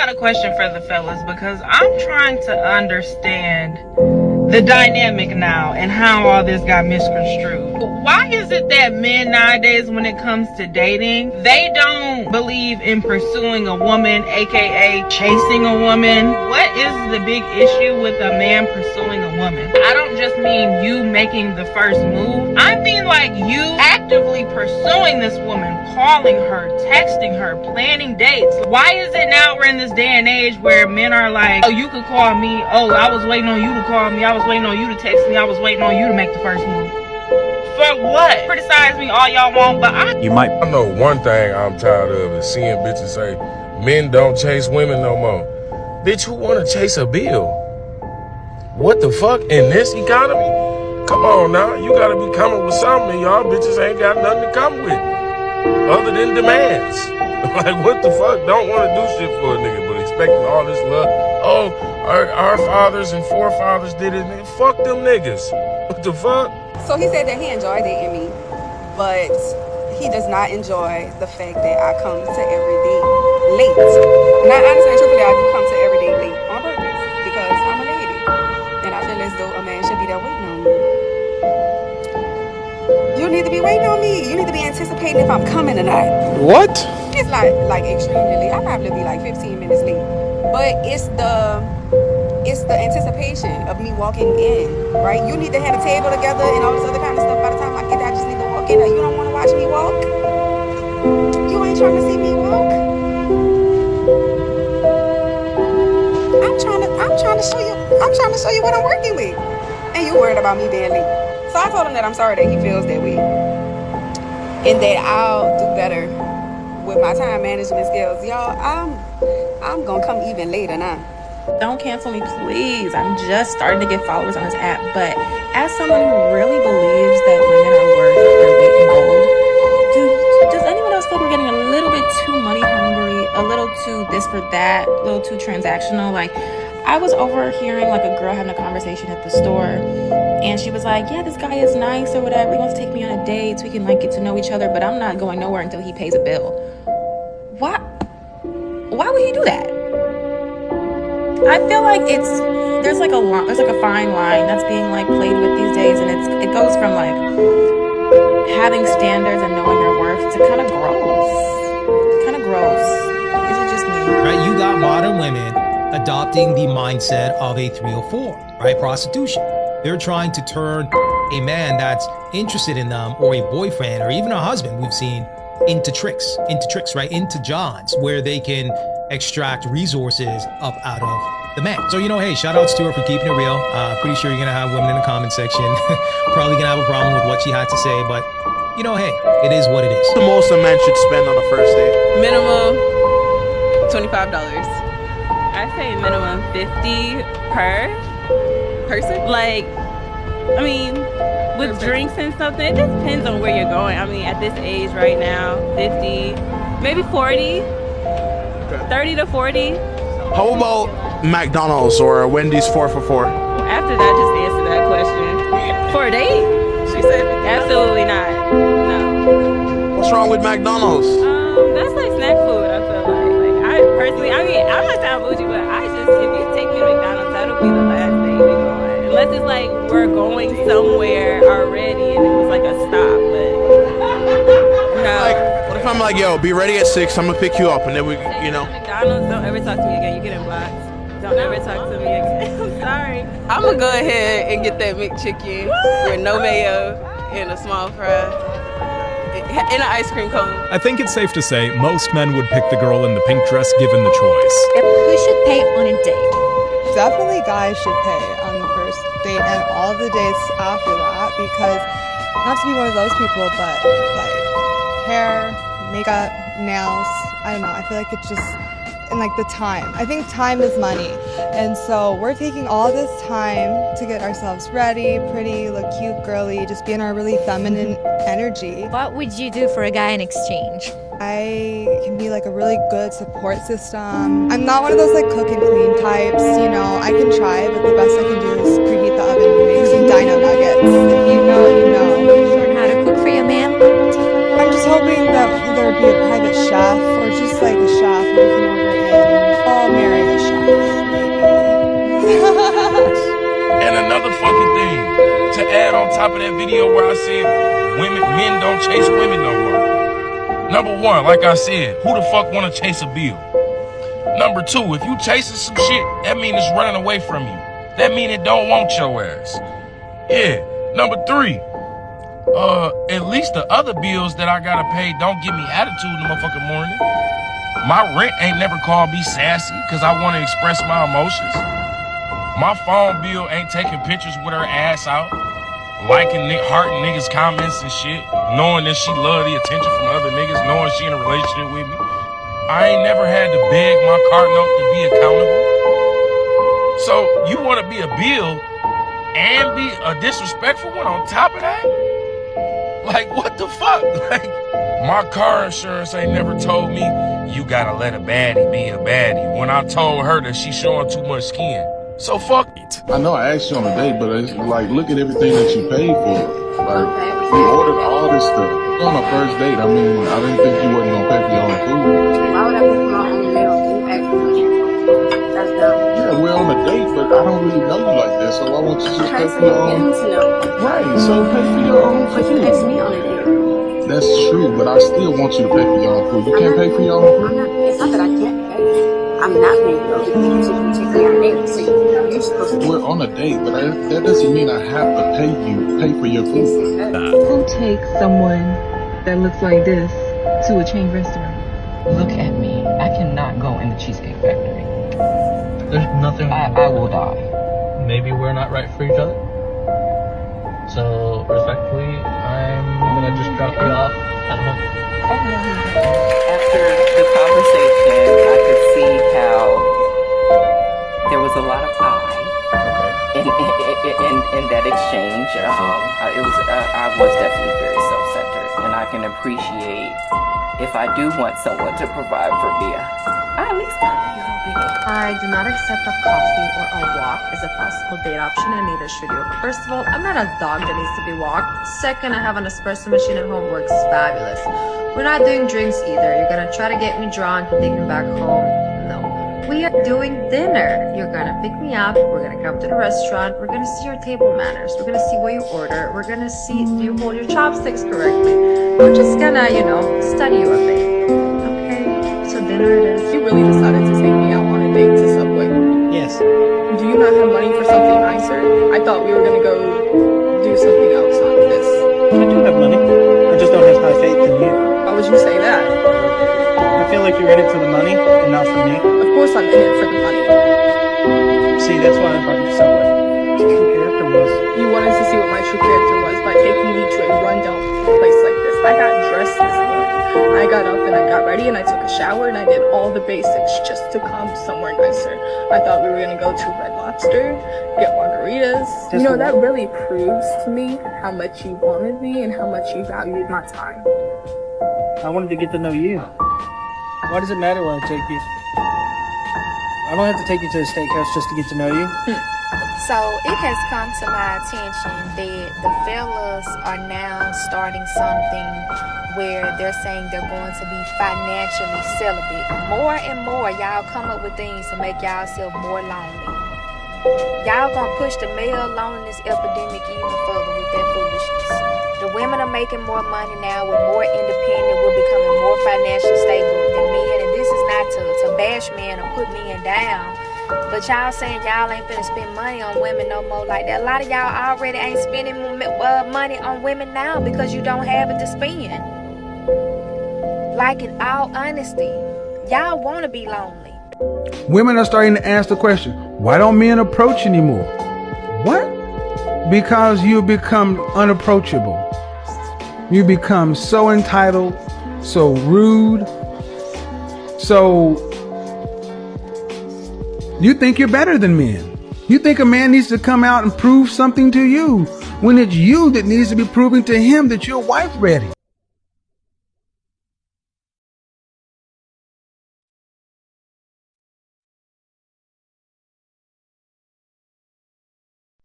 got a question for the fellas because I'm trying to understand the dynamic now and how all this got misconstrued. Why is it that men nowadays, when it comes to dating, they don't believe in pursuing a woman, aka chasing a woman? What is the big issue with a man pursuing a woman? I don't just mean you making the first move. I mean like you actively pursuing this woman, calling her, texting her, planning dates. Why is it now we're in this day and age where men are like, oh, you could call me, oh, I was waiting on you to call me, I was waiting on you to text me, I was waiting on you to make the first move. For what? Criticize me all y'all want, but I know one thing I'm tired of is seeing bitches say men don't chase women no more. Bitch, who wanna chase a bill? What the fuck in this economy? Come on now, you gotta be coming with something. Y'all bitches ain't got nothing to come with other than demands. Like, what the fuck? Don't wanna do shit for a nigga, but expecting all this love. Oh, our fathers and forefathers did it. Fuck them niggas. What the fuck? So he said that he enjoyed dating me, but he does not enjoy the fact that I come to every day late. Now, honestly and truthfully, I do come to every day late on purpose because I'm a lady. And I feel as though a man should be there waiting on me. You need to be waiting on me. You need to be anticipating if I'm coming or not. What? It's like extremely late. I'll probably be like 15 minutes late. But it's the anticipation of me walking in, right? You need to have a table together and all this other kind of stuff. By the time I get there, I just need to walk in there. You don't want to watch me walk? You ain't trying to see me walk? I'm trying to show you what I'm working with. And you worried about me being late. So I told him that I'm sorry that he feels that way. And that I'll do better with my time management skills. Y'all, I'm gonna come even later now. Don't cancel me, please. I'm just starting to get followers on this app. But as someone who really believes that women are worth their weight in gold, does anyone else feel we're getting a little bit too money hungry, a little too this for that, a little too transactional? Like, I was overhearing like a girl having a conversation at the store, and she was like, yeah, this guy is nice or whatever. He wants to take me on a date so we can like get to know each other, but I'm not going nowhere until he pays a bill. Why would he do that? I feel like there's like a fine line that's being like played with these days, and it goes from like having standards and knowing your worth to kind of gross. Is it just me? Right, you got modern women adopting the mindset of a 304, right? Prostitution. They're trying to turn a man that's interested in them or a boyfriend or even a husband we've seen into tricks, right? Into Johns, where they can extract resources up out of the man. So, hey, shout out to her for keeping it real. Pretty sure you're going to have women in the comment section probably going to have a problem with what she had to say, but hey, it is what it is. The most a man should spend on a first date? Minimum $25. I say minimum 50 per person. Like, I mean, with drinks and stuff, it just depends on where you're going. I mean, at this age right now, 50, maybe 40, 30 to 40. How about McDonald's or Wendy's 4 for $4? After that, just answer that question. For a date? She said, absolutely not. No. What's wrong with McDonald's? That's like snack food, I feel like. I personally, I mean, I'm not sound bougie, but if you take me to McDonald's, that'll be the last thing we go on. Unless it's like we're going somewhere already and it was like a stop, but no. Like, what if I'm like, yo, be ready at 6, I'm gonna pick you up, and then we, McDonald's, don't ever talk to me again. You get blocked. Don't ever talk to me again. I'm sorry. I'm gonna go ahead and get that McChicken with no mayo and a small fry and an ice cream cone. I think it's safe to say most men would pick the girl in the pink dress given the choice. Who should pay on a date? Definitely guys should pay on the first date and all the dates after that, because not to be one of those people, but like hair, makeup, nails, I don't know, I feel like it's just, and like the time. I think time is money. And so we're taking all this time to get ourselves ready, pretty, look cute, girly, just be in our really feminine energy. What would you do for a guy in exchange? I can be like a really good support system. I'm not one of those like cook and clean types, I can try, but the best I can do is preheat the oven and make some dino nuggets. If you know, you know. Learn how to cook for your man? I'm just hoping that there'd be a private chef or just like a chef where we can order in. Oh man, top of that video where I said men don't chase women no more. Number one, like I said, who the fuck wanna chase a bill? Number two, if you chasing some shit, that mean it's running away from you. That mean it don't want your ass. Yeah. Number three, at least the other bills that I gotta pay don't give me attitude in the motherfucking morning. My rent ain't never called me sassy because I want to express my emotions. My phone bill ain't taking pictures with her ass out, liking, hearting niggas' comments and shit, knowing that she love the attention from other niggas, knowing she in a relationship with me. I ain't never had to beg my car note to be accountable. So you want to be a bill and be a disrespectful one on top of that? Like, what the fuck? Like, my car insurance ain't never told me you gotta let a baddie be a baddie when I told her that she's showing too much skin. So fuck it. I know I asked you on a date, but it's like, look at everything that you paid for. Like, you ordered all this stuff. On a first date, I mean, I didn't think you wasn't gonna pay for your own food. Why would I pay for my own meal? You ask me. That's dumb. Yeah, we're on a date, but I don't really know you like that, so I want you to pay for your own. Right, so pay for your own food. But you asked me on a date. That's true, but I still want you to pay for your own food. You can't pay for your own food? It's not that I can't pay. I'm not paying for it. You take care of it. So you're supposed to. We're on a date, but that doesn't mean I have to pay for your food. Who takes someone that looks like this to a chain restaurant? Look at me. I cannot go in the Cheesecake Factory. There's nothing. I will die. Maybe we're not right for each other. So, respectfully, I'm gonna just drop you off at home. After the conversation, I could see how there was a lot of in that exchange. I was definitely very self-centered, and I can appreciate if I do want someone to provide for me. I at least gotta be a little bit. I do not accept a coffee or a walk as a possible date option, and neither should you. First of all, I'm not a dog that needs to be walked. Second, I have an espresso machine at home, works fabulous. We're not doing drinks either. You're gonna try to get me drunk and take me back home. No. We are doing dinner. You're gonna pick me up, we're gonna come to the restaurant, we're gonna see your table manners, we're gonna see what you order, we're gonna see do you hold your chopsticks correctly. We're just gonna, study you a bit. Okay? So dinner it is. You really decided to take me out on a date to Subway? Yes. Do you not have money for something nicer? I thought we were gonna go do something else on this. I do have money. I just don't have high faith in you. Why would you say that? I feel like you're in it for the money and not for me. Of course I'm in it for the money. See, that's why I brought you to Subway. What your true character was. You wanted to see what my true character was by taking me to a rundown place like this. I got dressed this morning. I got up and I got ready and I took a shower and I did all the basics just to come somewhere nicer. I thought we were gonna go to Red Lobster, get margaritas. That really proves to me how much you wanted me and how much you valued my time. I wanted to get to know you. Why does it matter where I take you? I don't have to take you to a steakhouse just to get to know you. So it has come to my attention that the fellas are now starting something where they're saying they're going to be financially celibate. More and more, y'all come up with things to make y'allself more lonely. Y'all gonna push the male loneliness epidemic even further with that foolishness. The women are making more money now, we're more independent, we're becoming more financially stable than men, and this is not to bash men or put men down, but y'all saying y'all ain't finna spend money on women no more like that. A lot of y'all already ain't spending money on women now because you don't have it to spend. Like, in all honesty, y'all wanna be lonely. Women are starting to ask the question, why don't men approach anymore? What? Because you become unapproachable. You become so entitled, so rude, so you think you're better than men. You think a man needs to come out and prove something to you when it's you that needs to be proving to him that you're wife ready.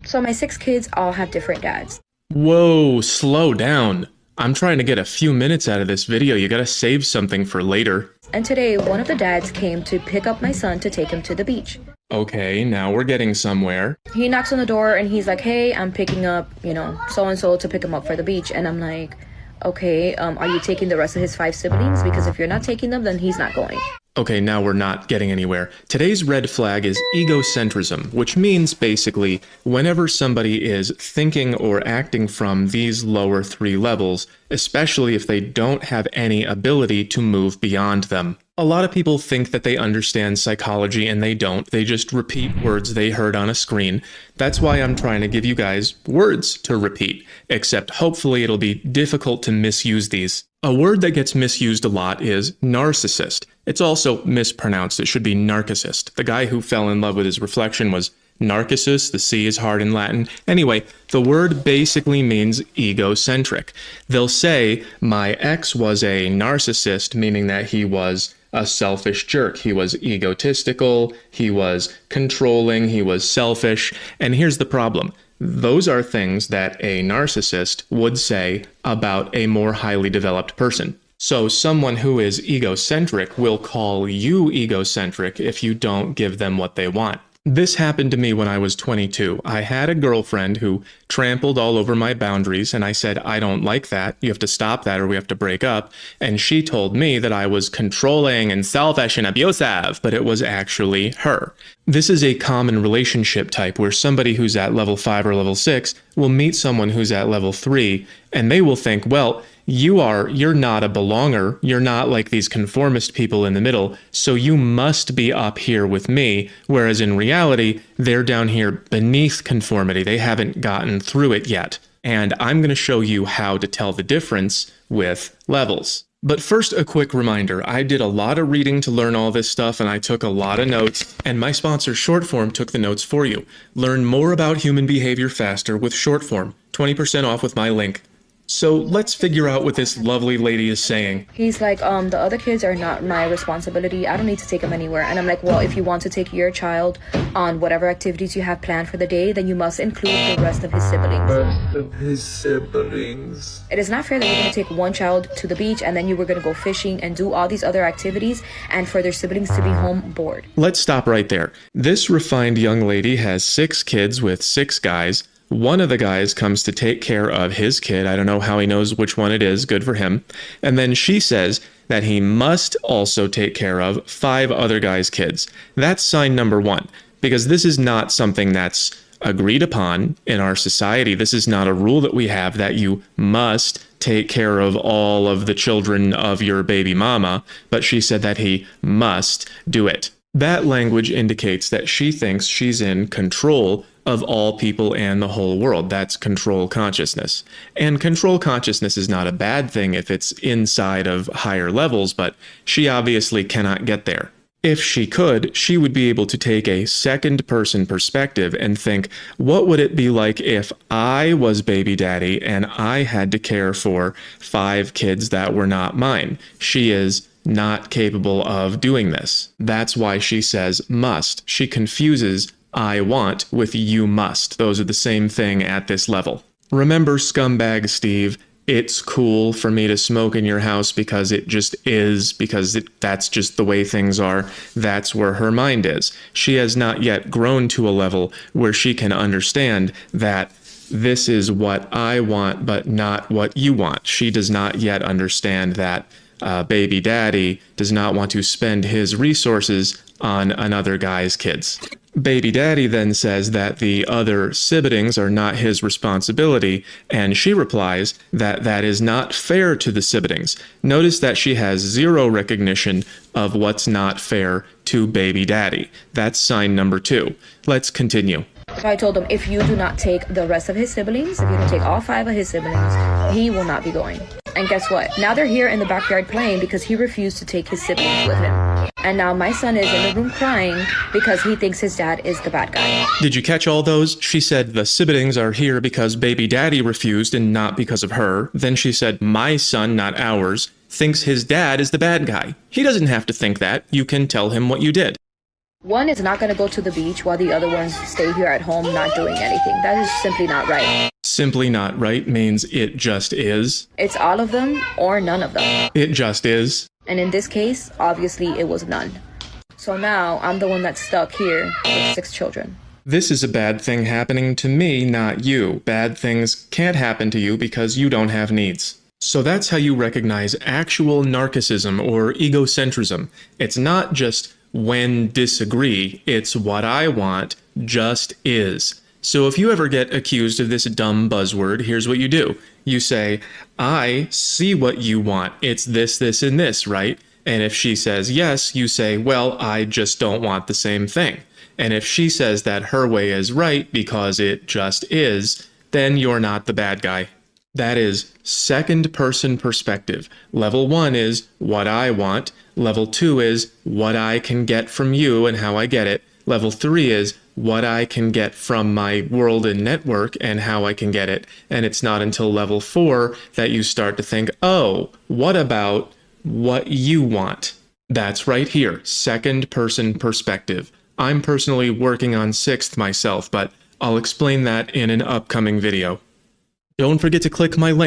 So my 6 kids all have different dads. Whoa, slow down. I'm trying to get a few minutes out of this video. You gotta save something for later. And today, one of the dads came to pick up my son to take him to the beach. Okay, now we're getting somewhere. He knocks on the door and he's like, hey, I'm picking up, so-and-so to pick him up for the beach. And I'm like, okay, are you taking the rest of his 5 siblings? Because if you're not taking them, then he's not going. Okay, now we're not getting anywhere. Today's red flag is egocentrism, which means basically whenever somebody is thinking or acting from these lower 3 levels, especially if they don't have any ability to move beyond them. A lot of people think that they understand psychology and they don't. They just repeat words they heard on a screen. That's why I'm trying to give you guys words to repeat, except hopefully it'll be difficult to misuse these. A word that gets misused a lot is narcissist. It's also mispronounced. It should be narcissist. The guy who fell in love with his reflection was Narcissus. The C is hard in Latin. Anyway, the word basically means egocentric. They'll say, my ex was a narcissist, meaning that he was a selfish jerk. He was egotistical, he was controlling, he was selfish. And here's the problem. Those are things that a narcissist would say about a more highly developed person. So someone who is egocentric will call you egocentric if you don't give them what they want. This happened to me when I was 22. I had a girlfriend who trampled all over my boundaries, and I said, I don't like that. You have to stop that or we have to break up. And she told me that I was controlling and selfish and abusive, but it was actually her. This is a common relationship type where somebody who's at level 5 or level 6 will meet someone who's at level 3, and they will think, well, you're not a belonger. You're not like these conformist people in the middle, so you must be up here with me, whereas in reality, they're down here beneath conformity. They haven't gotten through it yet. And I'm going to show you how to tell the difference with levels. But first, a quick reminder. I did a lot of reading to learn all this stuff, and I took a lot of notes, and my sponsor, Shortform, took the notes for you. Learn more about human behavior faster with Shortform. 20% off with my link. So let's figure out what this lovely lady is saying. He's like, the other kids are not my responsibility. I don't need to take them anywhere. And I'm like, well, if you want to take your child on whatever activities you have planned for the day, then you must include the rest of his siblings. It is not fair that you're going to take one child to the beach and then you were going to go fishing and do all these other activities and for their siblings to be home bored. Let's stop right there. This refined young lady has 6 kids with 6 guys. One of the guys comes to take care of his kid. I don't know how he knows which one it is. Good for him. And then she says that he must also take care of 5 other guys' kids. That's sign number 1, because this is not something that's agreed upon in our society. This is not a rule that we have that you must take care of all of the children of your baby mama, but she said that he must do it. That language indicates that she thinks she's in control of all people and the whole world. That's control consciousness. And control consciousness is not a bad thing if it's inside of higher levels, but she obviously cannot get there. If she could, she would be able to take a second-person perspective and think, what would it be like if I was baby daddy and I had to care for 5 kids that were not mine? She is not capable of doing this. That's why she says must. She confuses I want with you must. Those are the same thing at this level. Remember, scumbag Steve, it's cool for me to smoke in your house because it just is, because that's just the way things are. That's where her mind is. She has not yet grown to a level where she can understand that this is what I want, but not what you want. She does not yet understand that baby daddy does not want to spend his resources on another guy's kids. Baby daddy then says that the other siblings are not his responsibility, and she replies that that is not fair to the siblings. Notice that she has 0 recognition of what's not fair to baby daddy. That's sign number 2. Let's continue. So I told him, if you do not take the rest of his siblings, if you don't take all 5 of his siblings, he will not be going. And guess what? Now they're here in the backyard playing because he refused to take his siblings with him. And now my son is in the room crying because he thinks his dad is the bad guy. Did you catch all those? She said the siblings are here because baby daddy refused and not because of her. Then she said my son, not ours, thinks his dad is the bad guy. He doesn't have to think that. You can tell him what you did. One is not going to go to the beach while the other ones stay here at home not doing anything. That is simply not right. Simply not right means it just is. It's all of them or none of them. It just is. And in this case, obviously it was none. So now I'm the one that's stuck here with 6 children. This is a bad thing happening to me, not you. Bad things can't happen to you because you don't have needs. So that's how you recognize actual narcissism or egocentrism. It's not just when disagree, it's what I want, just is. So if you ever get accused of this dumb buzzword, here's what you do. You say, I see what you want. It's this, this, and this, right? And if she says yes, you say, well, I just don't want the same thing. And if she says that her way is right because it just is, then you're not the bad guy. That is second person perspective. Level 1 is what I want. Level 2 is what I can get from you and how I get it. Level 3 is what I can get from my world and network and how I can get it. And it's not until level 4 that you start to think, oh, what about what you want? That's right here, second person perspective. I'm personally working on 6th myself, but I'll explain that in an upcoming video. Don't forget to click my link